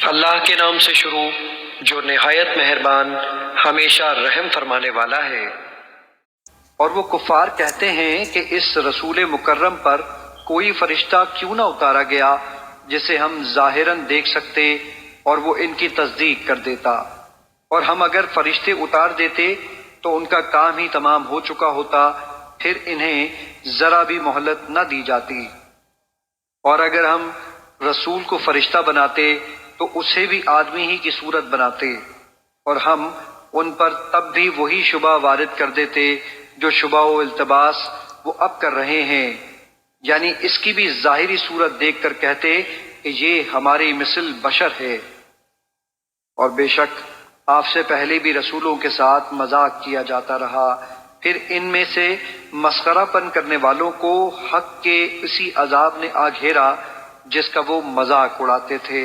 اللہ کے نام سے شروع جو نہایت مہربان ہمیشہ رحم فرمانے والا ہے۔ اور وہ کفار کہتے ہیں کہ اس رسول مکرم پر کوئی فرشتہ کیوں نہ اتارا گیا جسے ہم ظاہراً دیکھ سکتے اور وہ ان کی تصدیق کر دیتا، اور ہم اگر فرشتے اتار دیتے تو ان کا کام ہی تمام ہو چکا ہوتا، پھر انہیں ذرا بھی مہلت نہ دی جاتی۔ اور اگر ہم رسول کو فرشتہ بناتے تو اسے بھی آدمی ہی کی صورت بناتے، اور ہم ان پر تب بھی وہی شبہ وارد کر دیتے جو شبہ و التباس وہ اب کر رہے ہیں، یعنی اس کی بھی ظاہری صورت دیکھ کر کہتے کہ یہ ہماری مثل بشر ہے۔ اور بے شک آپ سے پہلے بھی رسولوں کے ساتھ مذاق کیا جاتا رہا، پھر ان میں سے مسخرہ پن کرنے والوں کو حق کے اسی عذاب نے آ گھیرا جس کا وہ مذاق اڑاتے تھے۔